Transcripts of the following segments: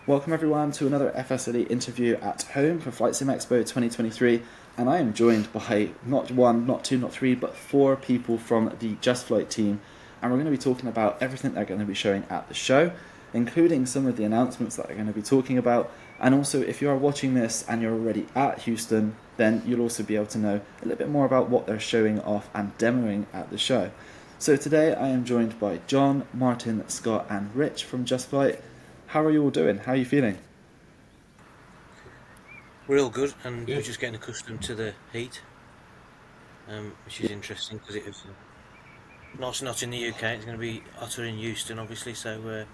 Welcome everyone to another FSElite interview at home for Flight Sim Expo 2023, and I am joined by not one, not two, not three, but four people from the Just Flight team, and we're going to be talking about everything they're going to be showing at the show, including some of the announcements that they're going to be talking about, and also if you are watching this and you're already at Houston, then you'll also be able to know a little bit more about what they're showing off and demoing at the show. So today I am joined by John, Martin, Scott, and Rich from Just Flight. How are you all doing? How are you feeling? We're all good, and we're Good. just getting accustomed to the heat, which is interesting because it was not in the UK. It's going to be hotter in Houston, obviously. So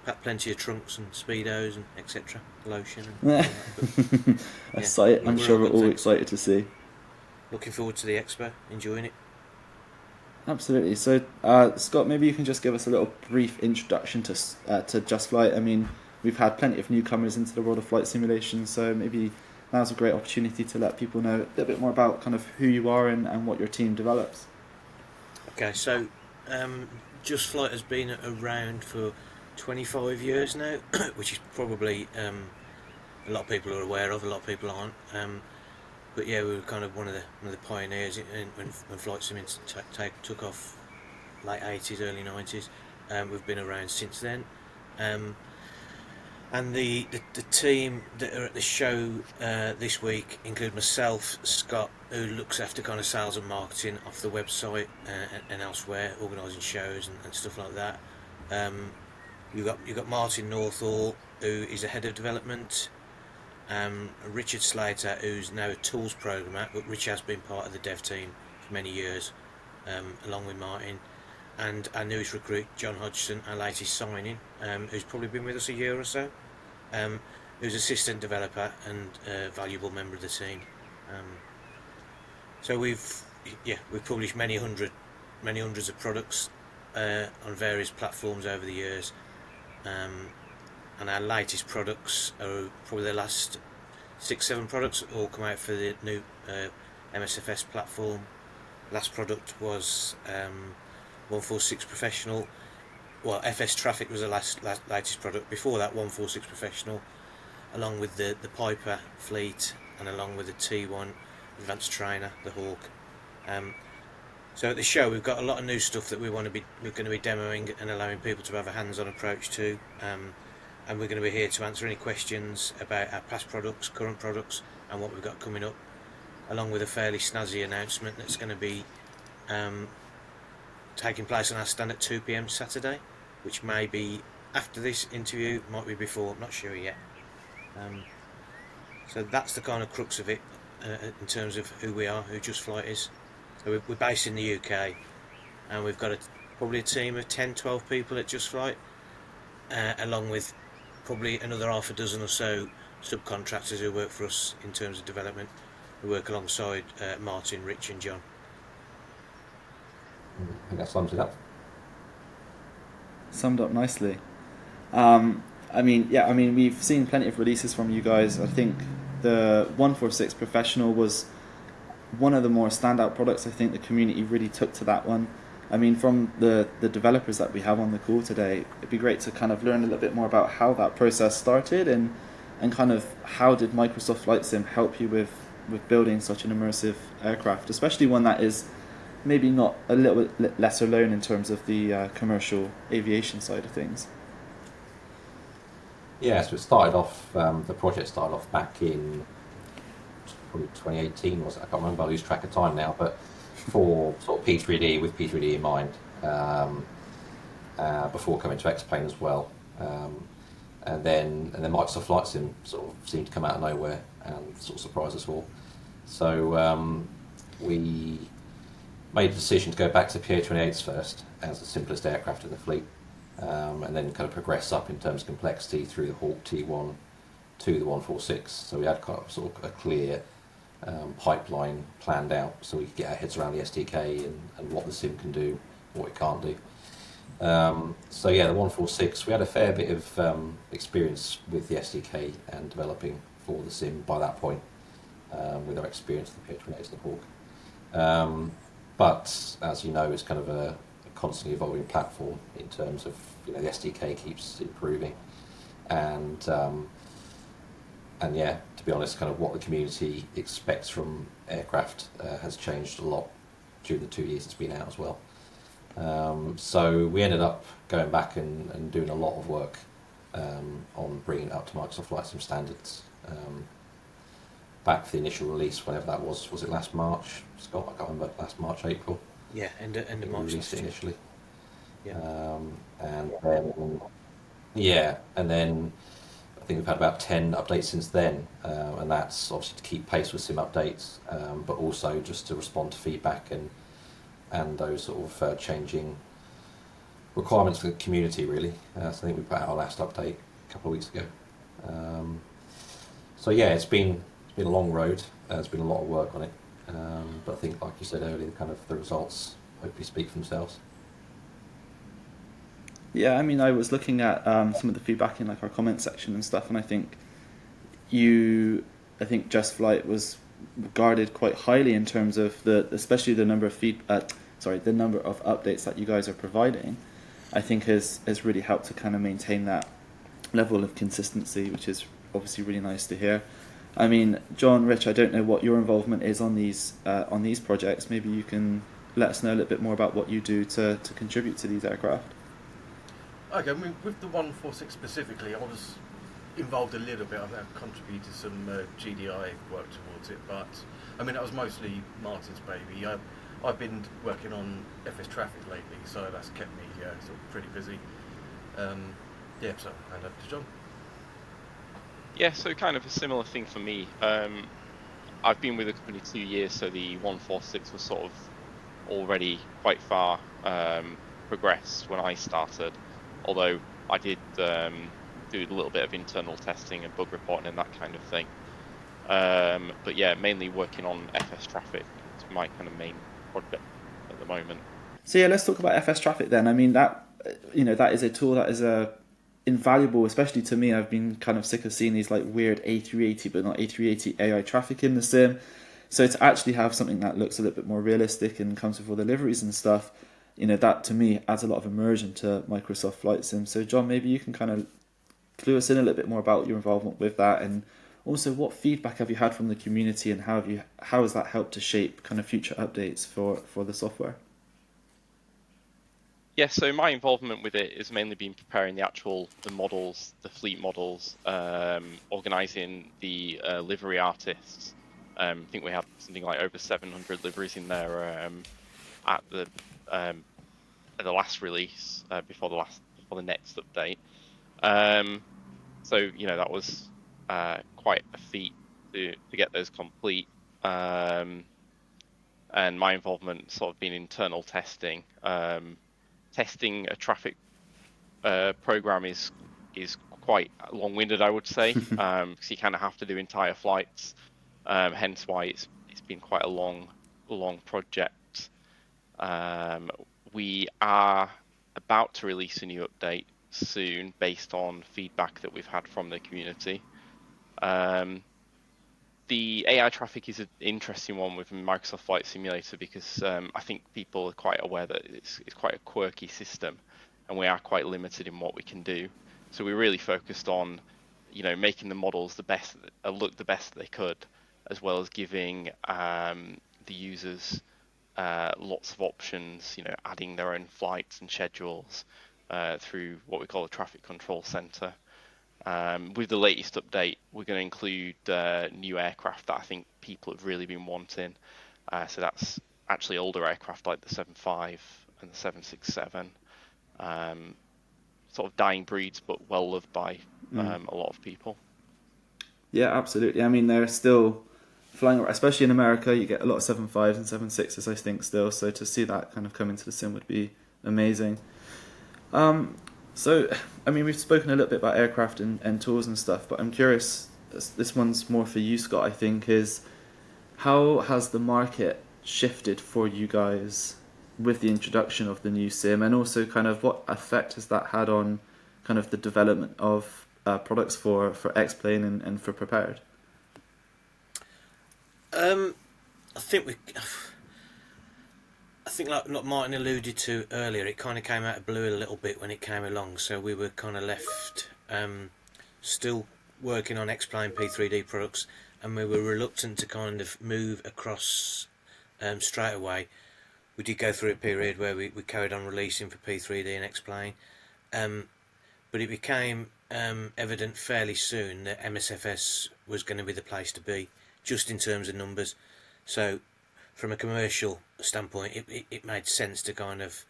pack plenty of trunks and speedos and etc. Lotion and A all that. But yeah, sight we're, I'm we're all sure we're good. all Thanks. excited to see. Looking forward to the expo. Enjoying it. Absolutely. So, Scott, maybe you can just give us a little brief introduction to Just Flight. I mean, we've had plenty of newcomers into the world of flight simulation, so maybe now's a great opportunity to let people know a little bit more about kind of who you are and what your team develops. Okay, so Just Flight has been around for 25 years now, which is probably a lot of people are aware of. A lot of people aren't. But yeah, we were kind of one of the pioneers when flight simming took off late 80s, early 90s. We've been around since then. Um, and the team that are at the show this week include myself, Scott, who looks after kind of sales and marketing off the website and elsewhere, organising shows and stuff like that. Um, you got Martin Northall, who is the head of development. Richard Slater, who's now a tools programmer, but Rich has been part of the dev team for many years, along with Martin, and our newest recruit, John Hodgson, our latest signing, who's probably been with us a year or so, um, who's assistant developer and a valuable member of the team. Um, so we've published many hundreds of products on various platforms over the years, um, and our latest products are probably the last 6, 7 products all come out for the new MSFS platform. Last product was 146 Professional. Well, FS Traffic was the latest product. Before that, 146 Professional, along with the Piper fleet and along with the T1 Advanced Trainer, the Hawk. Um, so at the show, we've got a lot of new stuff that we're going to be demoing and allowing people to have a hands-on approach to. And we're going to be here to answer any questions about our past products, current products, and what we've got coming up, along with a fairly snazzy announcement that's going to be um, taking place on our stand at 2 p.m. Saturday, which may be after this interview, might be before, I'm not sure yet. Um, so that's the kind of crux of it in terms of who we are, who Just Flight is. So we're based in the UK, and we've got probably a team of 10, 12 people at Just Flight, along with probably another half a dozen or so subcontractors who work for us in terms of development, who work alongside Martin, Rich, and John. I think that sums it up. Summed up nicely. I mean, we've seen plenty of releases from you guys. I think the 146 Professional was one of the more standout products. I think the community really took to that one. I mean, from the developers that we have on the call today, it'd be great to kind of learn a little bit more about how that process started and kind of how did Microsoft Flight Sim help you with building such an immersive aircraft, especially one that is maybe not a little bit lesser known in terms of the commercial aviation side of things. Yeah, so it started off, the project started off back in probably 2018, was it? I can't remember, I lose track of time now, but for sort of P3D, with P3D in mind, um, before coming to X-Plane as well. And then Microsoft Flight Sim sort of seemed to come out of nowhere and sort of surprise us all. So we made a decision to go back to PA-28s first as the simplest aircraft in the fleet, and then kind of progress up in terms of complexity through the Hawk T1 to the 146. So we had kind of sort of a clear pipeline planned out so we could get our heads around the SDK and what the sim can do, what it can't do. So yeah, the 146, we had a fair bit of experience with the SDK and developing for the sim by that point, with our experience with the PH28s and the Hawk. But as you know, it's kind of a constantly evolving platform in terms of, the SDK keeps improving, and yeah, to be honest, kind of what the community expects from aircraft has changed a lot during the 2 years it's been out as well. So we ended up going back and doing a lot of work on bringing it up to Microsoft Flight Sim standards. Back for the initial release, whenever that was it last March, Scott? I can't remember, last March, April? Yeah, end of We March released last it year. initially. Yeah. And then I think we've had about 10 updates since then, and that's obviously to keep pace with sim updates, but also just to respond to feedback and those sort of changing requirements for the community, really. So I think we put out our last update a couple of weeks ago. So yeah, it's been a long road. There's been a lot of work on it, but I think, like you said earlier, kind of the results hopefully speak for themselves. Yeah, I mean, I was looking at some of the feedback in like our comment section and stuff, and I think Just Flight was regarded quite highly in terms of especially the number of the number of updates that you guys are providing. I think has really helped to kind of maintain that level of consistency, which is obviously really nice to hear. I mean, John, Rich, I don't know what your involvement is on these projects. Maybe you can let us know a little bit more about what you do to contribute to these aircraft. Okay, I mean, with the 146 specifically, I was involved a little bit. I've contributed some GDI work towards it, but I mean, that was mostly Martin's baby. I've been working on FS traffic lately, so that's kept me sort of pretty busy. Yeah, so hand over to John. Yeah, so kind of a similar thing for me. I've been with the company 2 years, so the 146 was sort of already quite far progressed when I started, although I did do a little bit of internal testing and bug reporting and that kind of thing. But yeah, mainly working on FS traffic. It's my kind of main project at the moment. So yeah, let's talk about FS traffic then. I mean, that is a tool that is invaluable, especially to me. I've been kind of sick of seeing these like weird A380 but not A380 AI traffic in the sim. So to actually have something that looks a little bit more realistic and comes with all the liveries and stuff, that to me adds a lot of immersion to Microsoft Flight Sim. So John, maybe you can kind of clue us in a little bit more about your involvement with that, and also what feedback have you had from the community, and how has that helped to shape kind of future updates for the software? Yeah, so my involvement with it has mainly been preparing the models, the fleet models, organising the livery artists. I think we have something like over 700 liveries in there at the last release before the next update. So that was quite a feat to get those complete. And my involvement sort of been internal testing. Testing a traffic program is quite long-winded, I would say, because you kind of have to do entire flights. Hence why it's been quite a long project. We are about to release a new update soon based on feedback that we've had from the community. The AI traffic is an interesting one with Microsoft Flight Simulator because I think people are quite aware that it's quite a quirky system, and we are quite limited in what we can do. So we really focused on, making the models look the best they could, as well as giving the users lots of options. Adding their own flights and schedules through what we call a traffic control center. With the latest update, we're going to include new aircraft that I think people have really been wanting. So that's actually older aircraft like the 75 and the 767. Sort of dying breeds, but well loved by a lot of people. Yeah, absolutely. I mean, they're still flying, especially in America. You get a lot of 75s and 76s, I think, still. So to see that kind of come into the sim would be amazing. So, I mean, we've spoken a little bit about aircraft and tools and stuff, but I'm curious, this one's more for you, Scott, I think, is how has the market shifted for you guys with the introduction of the new sim, and also kind of what effect has that had on kind of the development of products for X-Plane and for Prepared? I think like Martin alluded to earlier, it kind of came out of blue a little bit when it came along, so we were kind of left still working on X-Plane P3D products, and we were reluctant to kind of move across straight away. We did go through a period where we carried on releasing for P3D and X-Plane, but it became evident fairly soon that MSFS was going to be the place to be, just in terms of numbers. So from a commercial standpoint, it made sense to kind of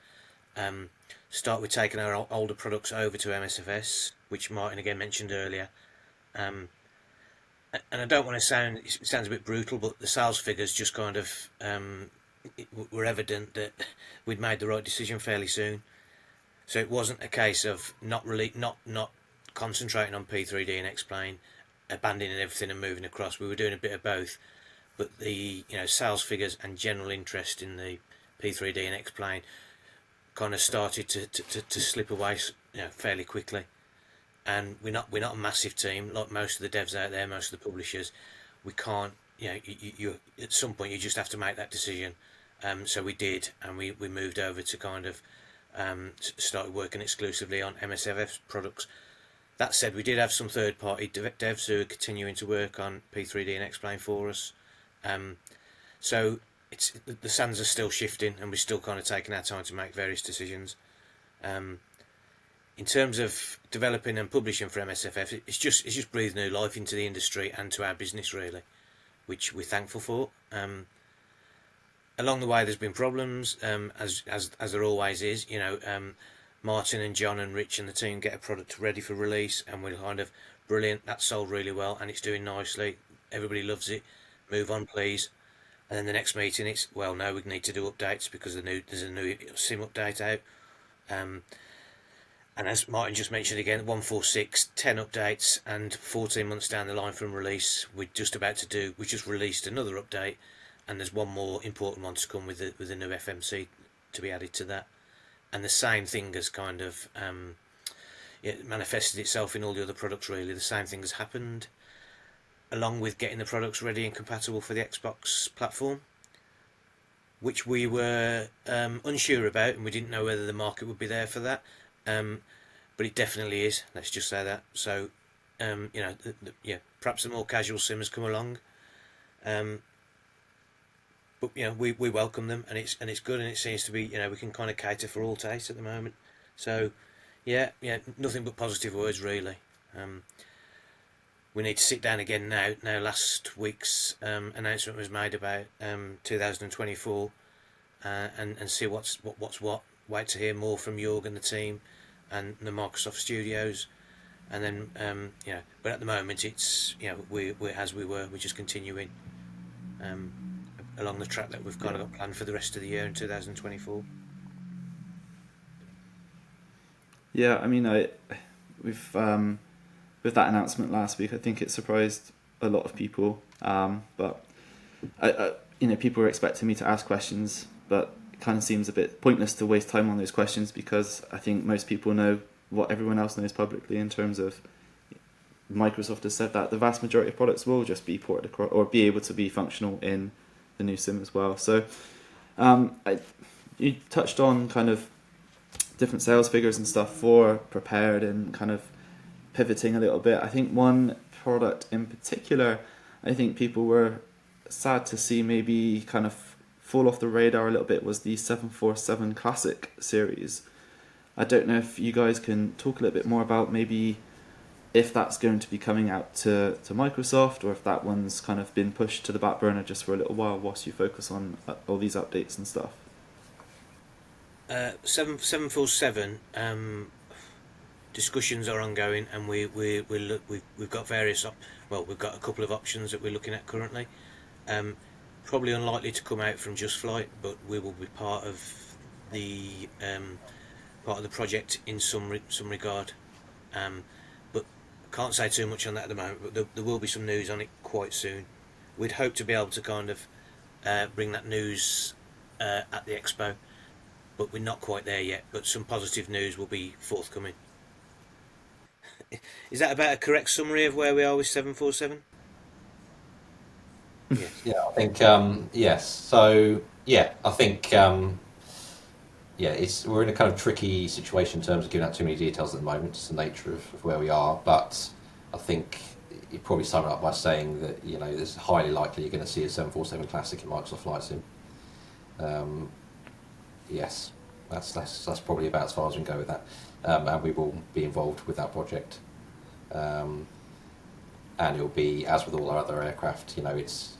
start with taking our older products over to MSFS, which Martin again mentioned earlier. And I don't want to sound, it sounds a bit brutal, but the sales figures just kind of were evident that we'd made the right decision fairly soon. So it wasn't a case of not concentrating on P3D and X-Plane, abandoning everything and moving across. We were doing a bit of both, but the sales figures and general interest in the P3D and X-Plane kind of started to slip away fairly quickly. And we're not a massive team like most of the devs out there, most of the publishers. We can't, you at some point you just have to make that decision. So we did, and we moved over to kind of started working exclusively on MSFF products. That said, we did have some third-party devs who are continuing to work on P3D and X-Plane for us. So the sands are still shifting, and we're still kind of taking our time to make various decisions. In terms of developing and publishing for MSFF, it's just breathed new life into the industry and to our business, really, which we're thankful for. Along the way, there's been problems, as there always is. Martin and John and Rich and the team get a product ready for release, and we're kind of brilliant. That's sold really well, and it's doing nicely. Everybody loves it. Move on, please. And then the next meeting, it's no, we need to do updates because there's a new sim update out. And as Martin just mentioned again, 146, 10 updates, and 14 months down the line from release, we just released another update, and there's one more important one to come with the new FMC to be added to that. And the same thing has kind of it manifested itself in all the other products, really. The same thing has happened, along with getting the products ready and compatible for the Xbox platform, which we were unsure about, and we didn't know whether the market would be there for that. But it definitely is. Let's just say that. So, perhaps the more casual simmers come along, but we welcome them, and it's good, and it seems to be we can kind of cater for all tastes at the moment. So, nothing but positive words, really. We need to sit down again now. Now, last week's announcement was made about 2024, and see what's what. Wait to hear more from Jorg and the team and the Microsoft Studios, and then but at the moment it's we're as we were, we're just continuing along the track that we've kind of got planned for the rest of the year in 2024. Yeah, I mean, we've with that announcement last week, I think it surprised a lot of people, but people were expecting me to ask questions, but kind of seems a bit pointless to waste time on those questions, because I think most people know what everyone else knows publicly in terms of Microsoft has said that the vast majority of products will just be ported across or be able to be functional in the new sim as well. So you touched on kind of different sales figures and stuff for Prepared and kind of pivoting a little bit. I think one product in particular, I think people were sad to see maybe kind of fall off the radar a little bit, was the 747 Classic series. I don't know if you guys can talk a little bit more about maybe if that's going to be coming out to Microsoft, or if that one's kind of been pushed to the back burner just for a little while whilst you focus on all these updates and stuff. 747 discussions are ongoing, and we've got we've got a couple of options that we're looking at currently. Probably unlikely to come out from Just Flight, but we will be part of the project in some regard. But can't say too much on that at the moment. But there will be some news on it quite soon. We'd hope to be able to kind of bring that news at the expo, but we're not quite there yet. But some positive news will be forthcoming. Is that about a correct summary of where we are with 747? Yes. Yeah, I think yes. So I think we're in a kind of tricky situation in terms of giving out too many details at the moment. It's the nature of where we are, but think you probably sum it up by saying that it's highly likely you're going to see a 747 Classic in Microsoft Flight Sim. Yes, that's probably about as far as we can go with that, and we will be involved with that project. And it'll be, as with all our other aircraft, it's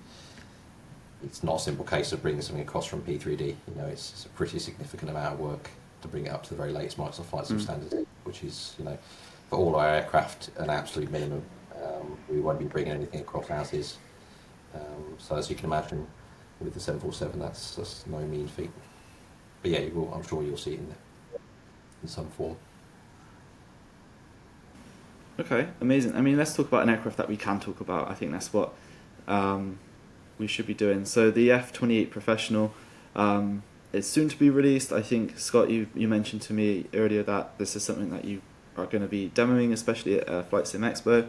not a simple case of bringing something across from P3D. It's a pretty significant amount of work to bring it up to the very latest Microsoft Flight Sim standards, which is, for all our aircraft, an absolute minimum. We won't be bringing anything across as is. So as you can imagine, with the 747, that's no mean feat. But yeah, I'm sure you'll see it in some form. Okay, amazing. I mean, let's talk about an aircraft that we can talk about. I think that's what we should be doing. So the F28 Professional is soon to be released. I think, Scott, you mentioned to me earlier that this is something that you are going to be demoing, especially at Flight Sim Expo.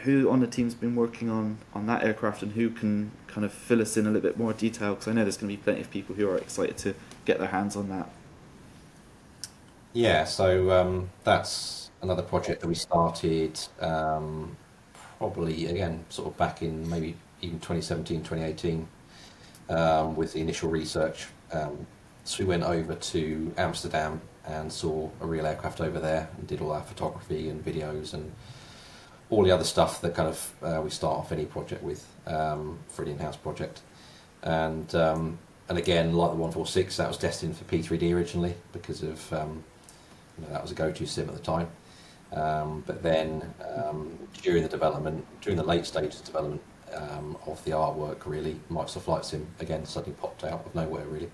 Who on the team's been working on that aircraft, and who can kind of fill us in a little bit more detail? Because I know there's going to be plenty of people who are excited to get their hands on that. Yeah, so that's another project that we started probably, again, sort of back in maybe even 2017, 2018, with the initial research. So we went over to Amsterdam and saw a real aircraft over there and did all our photography and videos and all the other stuff that kind of we start off any project with for an in-house project. And again, like the 146, that was destined for P3D originally because of that was a go-to sim at the time. But then during the late stages of development of the artwork, really, Microsoft Flight Sim again suddenly popped out of nowhere, really.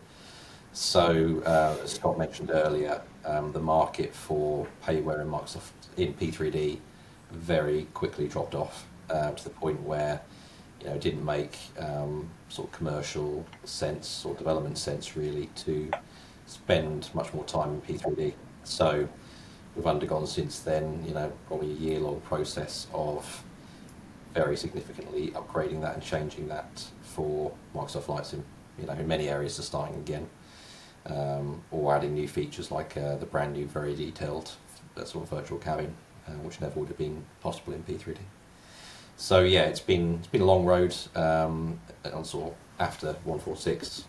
So as Scott mentioned earlier, the market for payware in P3D very quickly dropped off to the point where it didn't make sort of commercial sense or development sense really to spend much more time in P3D. So we've undergone since then, probably a year-long process of very significantly upgrading that and changing that for Microsoft Flight Sim. In many areas are starting again, or adding new features like the brand new, very detailed sort of virtual cabin, which never would have been possible in P3D. So yeah, it's been a long road on sort of after 146,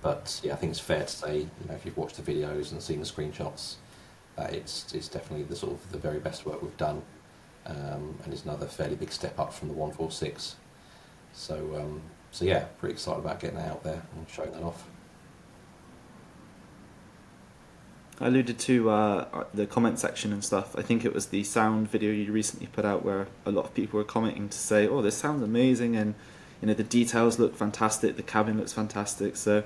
but yeah, I think it's fair to say, if you've watched the videos and seen the screenshots, it's definitely the very best work we've done, and it's another fairly big step up from the 146. So yeah, pretty excited about getting that out there and showing that off. I alluded to the comment section and stuff. I think it was the sound video you recently put out where a lot of people were commenting to say, oh, this sounds amazing, and the details look fantastic, the cabin looks fantastic. So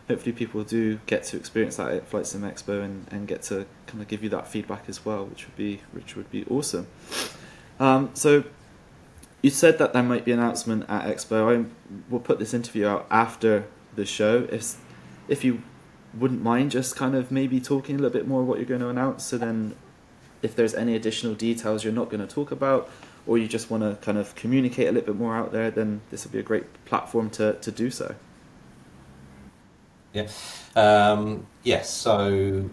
hopefully people do get to experience that at Flight Sim Expo and get to kind of give you that feedback as well, which would be awesome. So you said that there might be an announcement at Expo. We'll put this interview out after the show. If you wouldn't mind just kind of maybe talking a little bit more what you're going to announce, so then if there's any additional details you're not going to talk about, or you just want to kind of communicate a little bit more out there, then this will be a great platform to do so. Yeah. Yes. So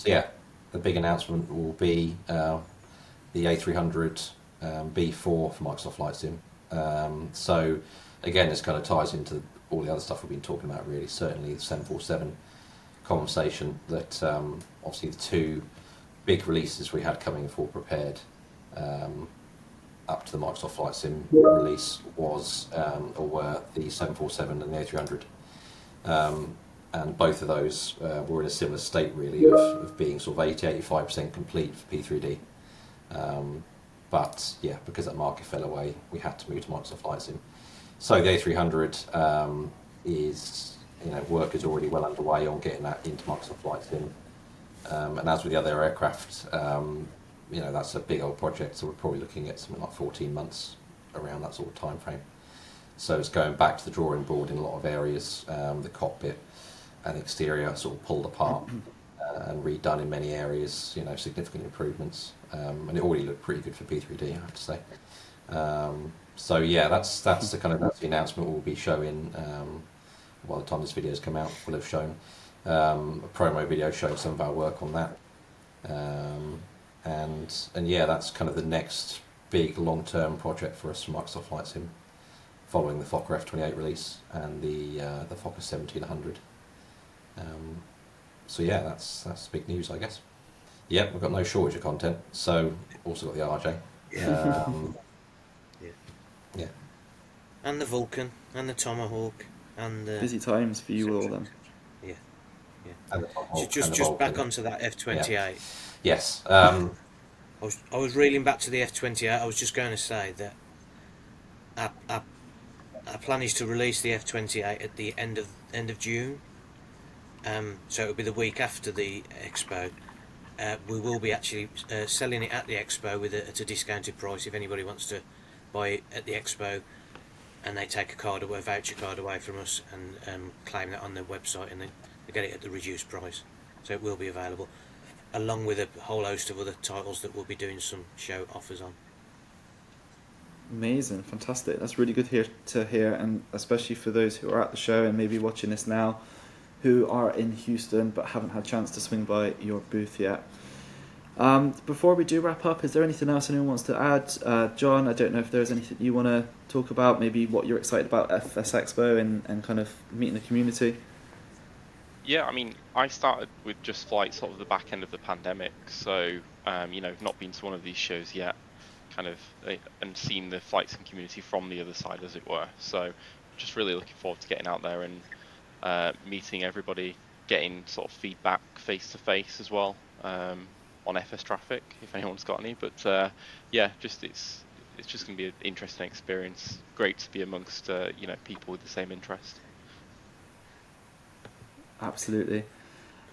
yeah, the big announcement will be the A300 B4 for Microsoft Flight Sim. So again, this kind of ties into all the other stuff we've been talking about, really. Certainly the 747 conversation, that obviously the two big releases we had coming for prepared up to the Microsoft Flight Sim release were the 747 and the A300. And both of those were in a similar state, really, of being sort of 80-85% complete for P3D. But yeah, because that market fell away, we had to move to Microsoft Flight Sim. So the A300 is, work is already well underway on getting that into Microsoft Flight Sim. And as with the other aircraft, that's a big old project, so we're probably looking at something like 14 months around that sort of time frame. So it's going back to the drawing board in a lot of areas. The cockpit and the exterior sort of pulled apart and redone in many areas, significant improvements. And it already looked pretty good for P3D, I have to say. So yeah, that's the announcement we'll be showing. By the time this video's come out, we'll have shown a promo video showing some of our work on that. and yeah, that's kind of the next big long-term project for us from Microsoft Flight Sim, following the Fokker F28 release and the Fokker 1700. So yeah, that's big news, I guess. Yeah, we've got no shortage of content. So also got the RJ. Yeah. Yeah. And the Vulcan, and the Tomahawk, and the... Busy times for you all then. Yeah, yeah. And the So Tomahawk just and the just back Vulcan. onto that F28. Yes. I was reeling back to the F28. I was just going to say that our plan is to release the F28 at the end of June. So it'll be the week after the expo. We will be actually selling it at the expo at a discounted price if anybody wants to buy it at the expo, and they take a voucher card away from us and claim that on their website, and they get it at the reduced price. So it will be available, along with a whole host of other titles that we'll be doing some show offers on. Amazing, fantastic. That's really good to hear, and especially for those who are at the show and maybe watching this now, who are in Houston but haven't had a chance to swing by your booth yet. Before we do wrap up, is there anything else anyone wants to add? John, I don't know if there's anything you want to talk about, maybe what you're excited about FS Expo and kind of meeting the community. Yeah, I mean, I started with Just Flight sort of the back end of the pandemic, so not been to one of these shows yet, and seen the flight sim community from the other side, as it were. So just really looking forward to getting out there and meeting everybody, getting sort of feedback face to face as well on FS traffic, if anyone's got any. But yeah, it's just going to be an interesting experience. Great to be amongst people with the same interest. Absolutely.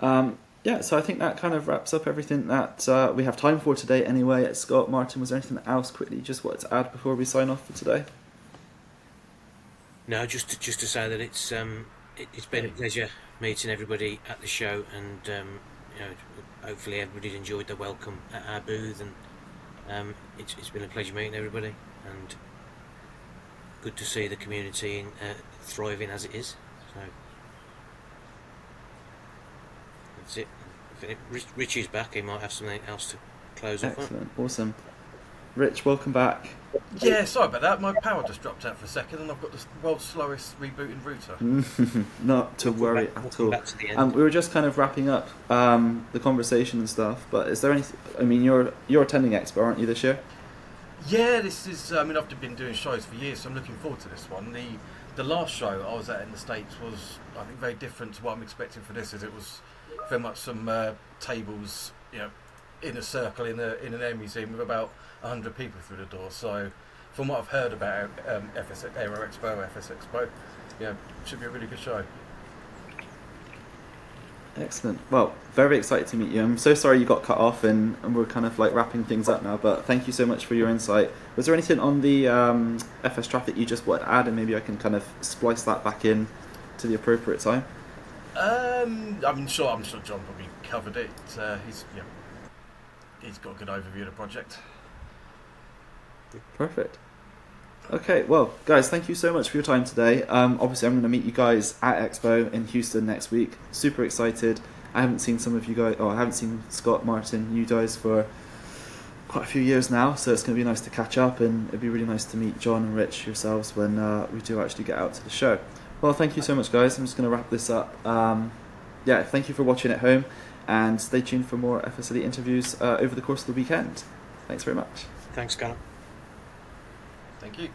Yeah, so I think that kind of wraps up everything that we have time for today anyway. Scott, Martin, was there anything else quickly you just wanted to add before we sign off for today? No, just to say that it's been a pleasure meeting everybody at the show, and hopefully everybody enjoyed the welcome at our booth, and it's been a pleasure meeting everybody, and good to see the community thriving as it is. So that's it. If Richie's back, he might have something else to close off on. Excellent, awesome. Rich, welcome back. Yeah, sorry about that. My power just dropped out for a second, and I've got the world's slowest rebooting router. Not to worry at all. Back to the end. We were just kind of wrapping up the conversation and stuff, but is there anything? I mean, you're attending Expo, aren't you, this year? Yeah, this is. I mean, I've been doing shows for years, so I'm looking forward to this one. The last show I was at in the States was, I think, very different to what I'm expecting for this. As it was very much some tables, in a circle in an air museum with about 100 people through the door. So, from what I've heard about FS Aero Expo, FS Expo, should be a really good show. Excellent. Well, very excited to meet you. I'm so sorry you got cut off, and we're kind of like wrapping things up now, but thank you so much for your insight. Was there anything on the FS traffic you just wanted to add, and maybe I can kind of splice that back in to the appropriate time? I'm sure John probably covered it. He's got a good overview of the project. Perfect. Okay, well, guys, thank you so much for your time today. Obviously, I'm going to meet you guys at Expo in Houston next week. Super excited. I haven't seen some of you guys, I haven't seen Scott, Martin, you guys for quite a few years now, so it's going to be nice to catch up, and it'd be really nice to meet John and Rich yourselves when we do actually get out to the show. Well, thank you so much, guys. I'm just going to wrap this up. Thank you for watching at home, and stay tuned for more FSElite interviews over the course of the weekend. Thanks very much. Thanks, Callum. Thank you.